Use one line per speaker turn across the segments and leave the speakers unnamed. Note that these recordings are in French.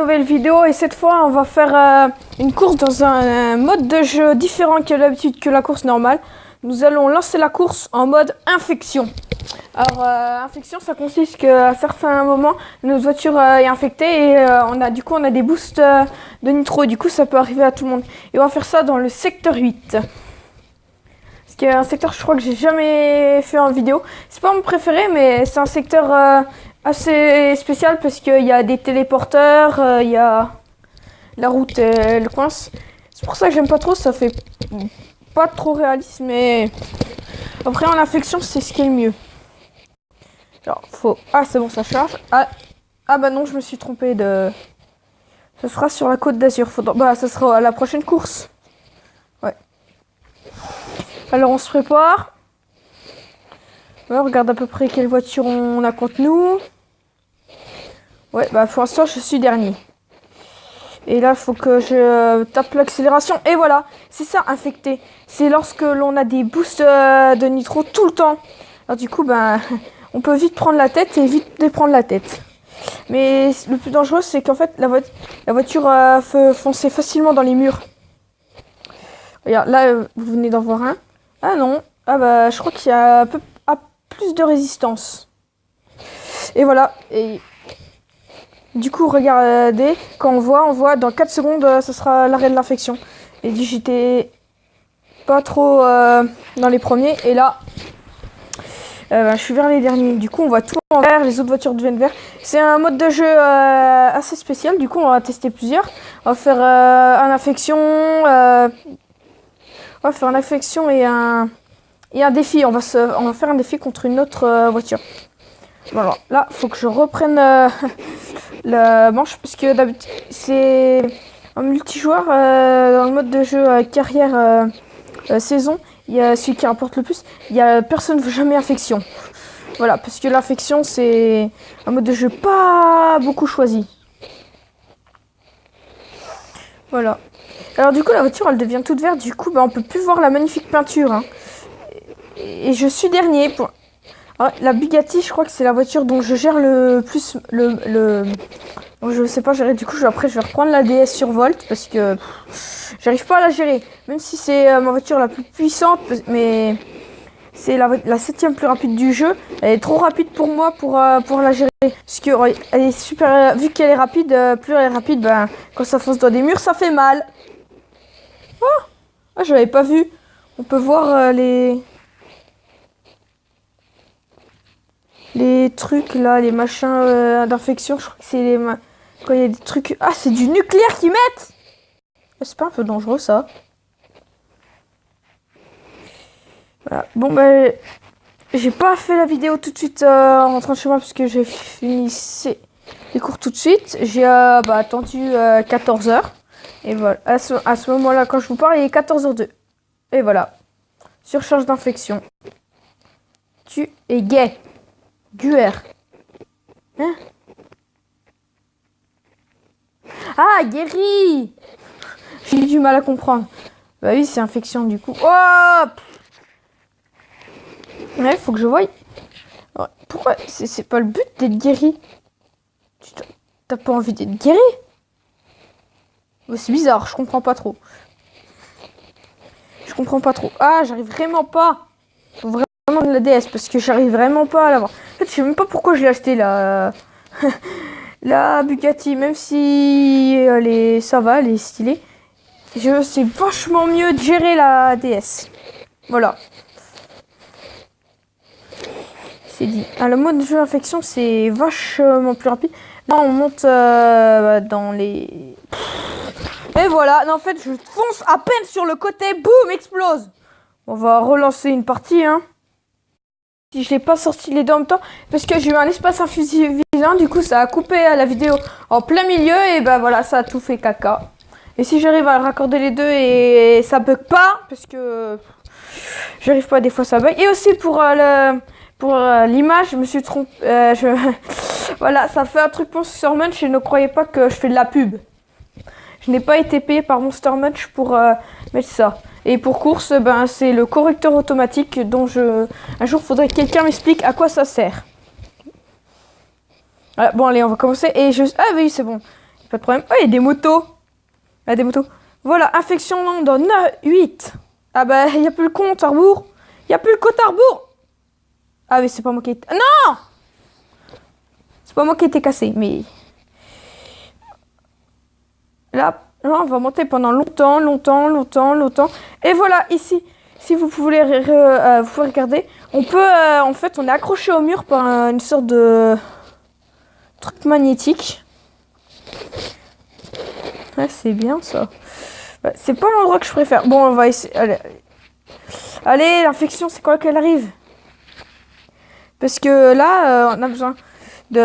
nouvelle vidéo et cette fois on va faire une course dans un mode de jeu différent que d'habitude que la course normale. Nous allons lancer la course en mode infection. Alors infection ça consiste qu'à certains moments notre voiture est infectée et on a des boosts de nitro, du coup ça peut arriver à tout le monde. Et on va faire ça dans le secteur 8. C'est un secteur je crois que j'ai jamais fait en vidéo. C'est pas mon préféré mais c'est un secteur assez spécial parce qu'il y a des téléporteurs, il y a la route elle coince. C'est pour ça que j'aime pas trop, ça fait pas trop réaliste mais après en infection c'est ce qui est le mieux. Alors faut... Ah c'est bon ça charge. Ah bah non je me suis trompé de... Ça sera sur la Côte d'Azur. Bah ça sera à la prochaine course. Ouais. Alors on se prépare. Ouais, on regarde à peu près quelle voiture on a contre nous. Ouais, bah pour l'instant je suis dernier. Et là il faut que je tape l'accélération. Et voilà, c'est ça infecté. C'est lorsque l'on a des boosts de nitro tout le temps. Alors du coup, ben, on peut vite prendre la tête et vite déprendre la tête. Mais le plus dangereux c'est qu'en fait la voiture peut foncer facilement dans les murs. Regarde, là vous venez d'en voir un. Ah non, ah bah je crois qu'il y a plus de résistance. Et voilà. Et du coup, regardez, quand on voit dans 4 secondes, ce sera l'arrêt de l'infection. Et j'étais pas trop dans les premiers. Et là, je suis vers les derniers. Du coup, on va tout en vert, les autres voitures deviennent vert. C'est un mode de jeu assez spécial. Du coup, on va tester plusieurs. On va faire une infection. On va faire une infection et un défi. On va faire un défi contre une autre voiture. Voilà, là, faut que je reprenne la manche parce que d'habitude c'est un multijoueur dans le mode de jeu carrière saison. Il y a celui qui rapporte le plus. Il y a personne ne veut jamais infection. Voilà, parce que l'infection c'est un mode de jeu pas beaucoup choisi. Voilà. Alors du coup la voiture elle devient toute verte. Du coup bah, on peut plus voir la magnifique peinture. Hein. Et je suis dernier pour. Ah, la Bugatti, je crois que c'est la voiture dont je gère le plus je sais pas gérer. Du coup, après, je vais reprendre la DS sur Volt parce que j'arrive pas à la gérer. Même si c'est ma voiture la plus puissante, mais c'est la 7ème plus rapide du jeu. Elle est trop rapide pour moi pour la gérer. Parce que elle est super. Vu qu'elle est rapide, plus elle est rapide, ben quand ça fonce dans des murs, ça fait mal. Oh, ah, je l'avais pas vu. On peut voir les trucs là, les machins d'infection, je crois que c'est quand il y a des trucs... Ah, c'est du nucléaire qu'ils mettent. C'est pas un peu dangereux ça? Voilà. Bon bah j'ai pas fait la vidéo tout de suite en rentrant chez moi parce que j'ai fini les cours tout de suite. J'ai attendu 14h. Et voilà, à ce moment-là quand je vous parle il est 14h02. Et voilà. Surcharge d'infection. Tu es gay. Guer. Hein? Ah, guéri! J'ai eu du mal à comprendre. Bah oui, c'est infection du coup. Oh! Ouais, faut que je voie. Pourquoi? C'est pas le but d'être guéri. T'as pas envie d'être guéri? C'est bizarre, je comprends pas trop. Je comprends pas trop. Ah, j'arrive vraiment pas. Faut vraiment de la DS parce que j'arrive vraiment pas à l'avoir. En fait, je sais même pas pourquoi je l'ai acheté la Bugatti, même si ça va, elle est stylée. C'est vachement mieux de gérer la DS. Voilà. C'est dit. Ah, le mode de jeu infection, c'est vachement plus rapide. Là, on monte dans les... Et voilà. Non, en fait, je fonce à peine sur le côté. Boum, explose. On va relancer une partie, hein. Si je l'ai pas sorti les deux en même temps, parce que j'ai eu un espace insuffisant, du coup ça a coupé la vidéo en plein milieu et bah voilà, ça a tout fait caca. Et si j'arrive à raccorder les deux et ça bug pas, parce que j'arrive pas, des fois ça bug. Et aussi pour l'image, je me suis trompé. Voilà, ça fait un truc pour Monster Munch et ne croyez pas que je fais de la pub. Je n'ai pas été payé par Monster Munch pour mettre ça. Et pour course, ben, c'est le correcteur automatique dont un jour, il faudrait que quelqu'un m'explique à quoi ça sert. Voilà, bon, allez, on va commencer. Et ah oui, c'est bon. pas de problème. Oh, il y a des motos. Il y a des motos. Voilà, infection dans 8. Ah bah, il n'y a plus le compte à rebours. Il n'y a plus le compte à rebours. Ah mais c'est pas moi qui ai... Non! C'est pas moi qui ai été cassé, mais... Là, on va monter pendant longtemps. Et voilà, ici, si vous pouvez, vous pouvez regarder, on peut... en fait, on est accroché au mur par une sorte de... truc magnétique. Ouais, c'est bien ça. Ouais, c'est pas l'endroit que je préfère. Bon, on va essayer... Allez, l'infection, c'est quoi qu'elle arrive? Parce que là, on a besoin on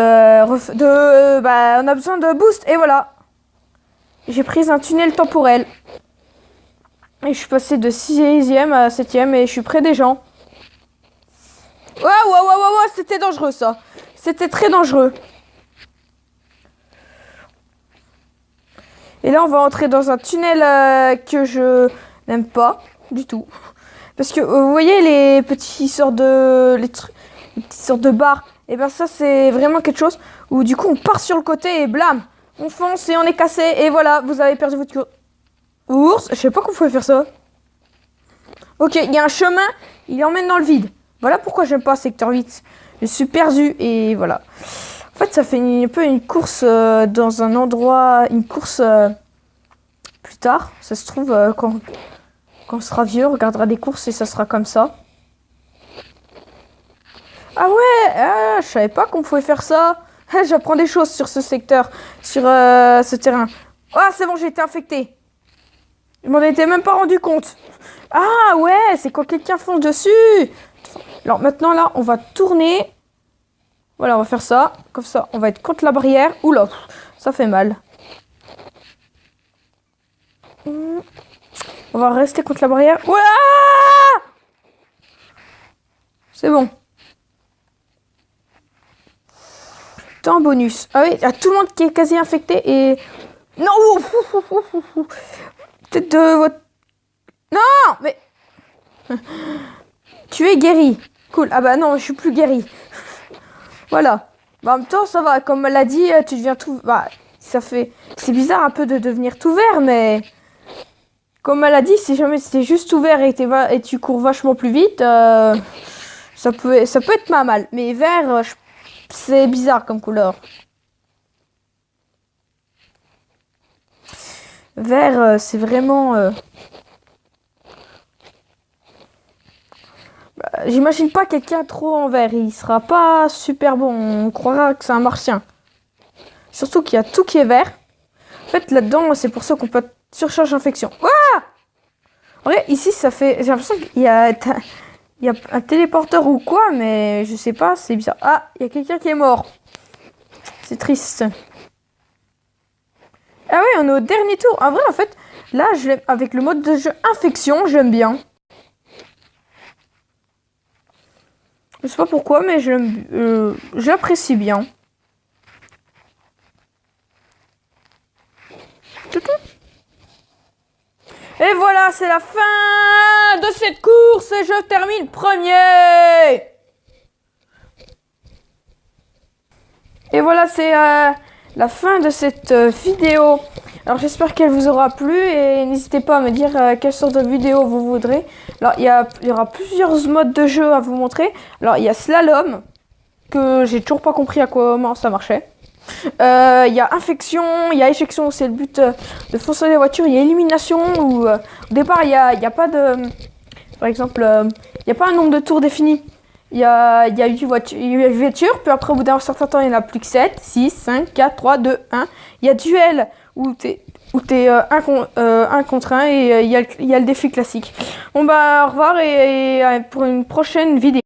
a besoin de boost. Et voilà. J'ai pris un tunnel temporel. Et je suis passé de 6e à 7e et je suis près des gens. Wow, c'était dangereux ça. C'était très dangereux. Et là, on va entrer dans un tunnel que je n'aime pas du tout. Parce que vous voyez les petites sortes de barres. Et bien ça, c'est vraiment quelque chose où du coup, on part sur le côté et blam, on fonce et on est cassé. Et voilà, vous avez perdu votre ours. Je sais pas comment vous pouvez faire ça. Ok, il y a un chemin, il emmène dans le vide. Voilà pourquoi j'aime pas secteur 8. Je suis perdu et voilà. En fait, ça fait un peu une course dans un endroit, une course plus tard. Ça se trouve, quand on sera vieux, on regardera des courses et ça sera comme ça. Ah ouais, je savais pas qu'on pouvait faire ça. J'apprends des choses sur ce secteur, sur ce terrain. Ah, c'est bon, j'ai été infecté. Je m'en étais même pas rendu compte. Ah ouais, c'est quand quelqu'un fonce dessus. Alors maintenant, là, on va tourner. Voilà, on va faire ça. Comme ça, on va être contre la barrière. Oula, ça fait mal. On va rester contre la barrière. Ouais, c'est bon. Temps bonus. Ah oui, il y a tout le monde qui est quasi infecté et... Non. Peut-être de votre... Non, mais... Tu es guéri. Cool. Ah bah non, je suis plus guéri. Voilà. Bah, en même temps, ça va. Comme elle l'a dit, tu deviens tout... Bah, ça fait... C'est bizarre un peu de devenir tout vert, mais... Comme elle a dit, si jamais c'était juste ouvert et tu cours vachement plus vite, ça peut être pas mal. Mais vert, c'est bizarre comme couleur. Vert, c'est vraiment... J'imagine pas quelqu'un trop en vert. Il sera pas super bon. On croira que c'est un martien. Surtout qu'il y a tout qui est vert. En fait, là-dedans, c'est pour ça qu'on peut surcharge infection. Ouah! En vrai, ici, ça fait... J'ai l'impression qu'il y a un téléporteur ou quoi, mais je sais pas, c'est bizarre. Ah, il y a quelqu'un qui est mort. C'est triste. Ah oui, on est au dernier tour. En vrai, en fait, là, avec le mode de jeu infection, j'aime bien. Je sais pas pourquoi, mais j'apprécie bien. Et voilà, c'est la fin de cette course et je termine premier. Et voilà, c'est la fin de cette vidéo. Alors j'espère qu'elle vous aura plu et n'hésitez pas à me dire quelle sorte de vidéo vous voudrez. Alors il y aura plusieurs modes de jeu à vous montrer. Alors il y a slalom, que j'ai toujours pas compris à comment ça marchait. Il y a infection, il y a éjection, c'est le but de foncer les voitures. Il y a élimination où au départ il y a pas de... Par exemple, il n'y a pas un nombre de tours défini. Il y a 8 voitures, puis après au bout d'un certain temps il n'y en a plus que 7, 6, 5, 4, 3, 2, 1. Il y a duel où t'es 1 contre 1 et il y a le défi classique. Bon bah au revoir et pour une prochaine vidéo.